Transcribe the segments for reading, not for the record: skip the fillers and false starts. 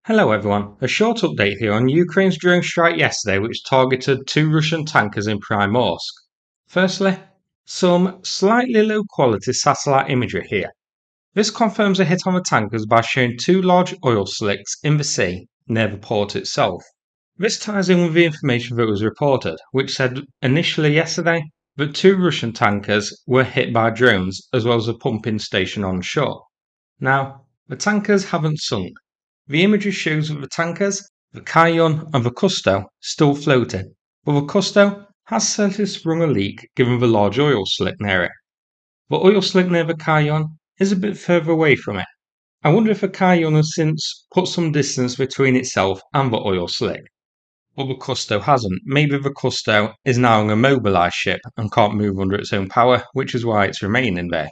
Hello everyone, a short update here on Ukraine's drone strike yesterday which targeted two Russian tankers in Primorsk. Firstly, some slightly low quality satellite imagery here. This confirms a hit on the tankers by showing two large oil slicks in the sea near the port itself. This ties in with the information that was reported, which said initially yesterday that two Russian tankers were hit by drones as well as a pumping station on shore. Now, the tankers haven't sunk. The imagery shows that the tankers, the Cai Yun and the Kusto, still floating, but the Kusto has slightly sprung a leak given the large oil slick near it. The oil slick near the Cai Yun is a bit further away from it. I wonder if the Cai Yun has since put some distance between itself and the oil slick. But the Kusto hasn't. Maybe the Kusto is now an immobilised ship and can't move under its own power, which is why it's remaining there.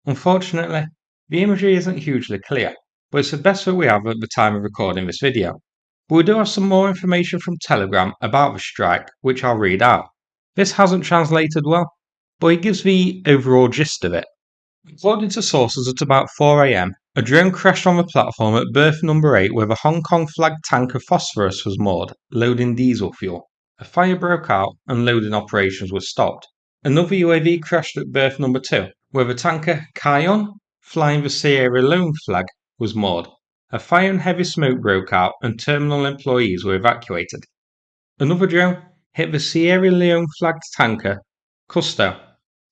Unfortunately, the imagery isn't hugely clear, but it's the best that we have at the time of recording this video. But we do have some more information from Telegram about the strike, which I'll read out. This hasn't translated well, but it gives the overall gist of it. According to sources at about 4 am, a drone crashed on the platform at berth number 8 where the Hong Kong flagged tanker Phosphorus was moored, loading diesel fuel. A fire broke out and loading operations were stopped. Another UAV crashed at berth number 2, where the tanker Cai Yun, flying the Sierra Leone flag, was moored. A fire and heavy smoke broke out and terminal employees were evacuated. Another drone hit the Sierra Leone flagged tanker Kusto,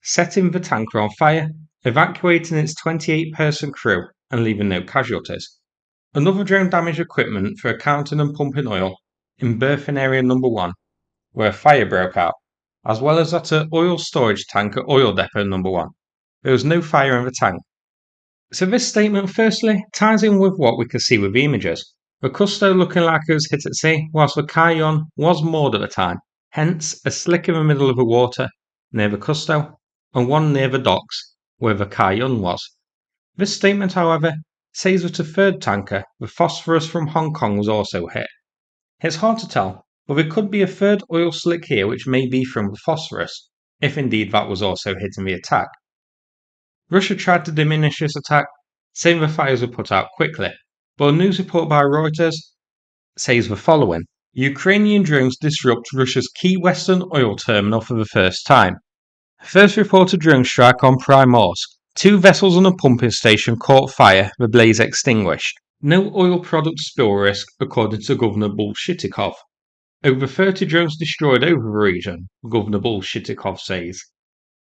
setting the tanker on fire, evacuating its 28-person crew and leaving no casualties. Another drone damaged equipment for accounting and pumping oil in berthing area number 1, where a fire broke out, as well as at an oil storage tank at oil depot number 1. There was no fire in the tank. So this statement firstly ties in with what we can see with the images. The Kusto looking like it was hit at sea, whilst the Cai Yun was moored at the time, hence a slick in the middle of the water near the Kusto and one near the docks where the Cai Yun was. This statement, however, says that a third tanker, the Phosphorus from Hong Kong, was also hit. It's hard to tell, but there could be a third oil slick here which may be from the Phosphorus, if indeed that was also hit in the attack. Russia tried to diminish this attack, saying the fires were put out quickly, but a news report by Reuters says the following. Ukrainian drones disrupt Russia's key western oil terminal for the first time. First reported drone strike on Primorsk. Two vessels and a pumping station caught fire, the blaze extinguished. No oil product spill risk, according to Governor Bolshitikov. Over 30 drones destroyed over the region, Governor Bolshitikov says.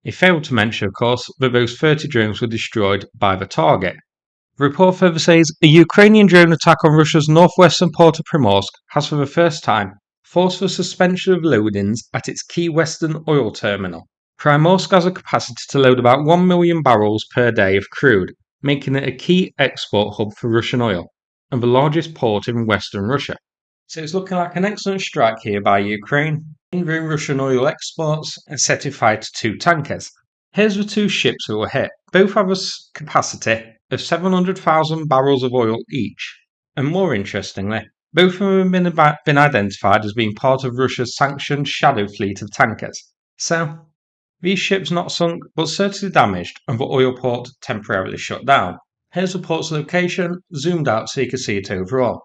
He failed to mention, of course, that those 30 drones were destroyed by the target. The report further says a Ukrainian drone attack on Russia's northwestern port of Primorsk has for the first time forced the suspension of loadings at its key western oil terminal. Primorsk has a capacity to load about 1 million barrels per day of crude, making it a key export hub for Russian oil and the largest port in western Russia. So it's looking like an excellent strike here by Ukraine, hindering Russian oil exports and setting fire to two tankers. Here's the two ships that were hit. Both have a capacity of 700,000 barrels of oil each. And more interestingly, both of them have been identified as being part of Russia's sanctioned shadow fleet of tankers. So, these ships not sunk, but certainly damaged, and the oil port temporarily shut down. Here's the port's location, zoomed out so you can see it overall.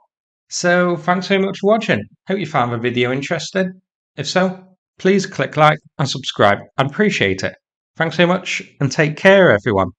So, thanks very much for watching. Hope you found the video interesting. If so, please click like and subscribe. I'd appreciate it. Thanks so much and take care, everyone.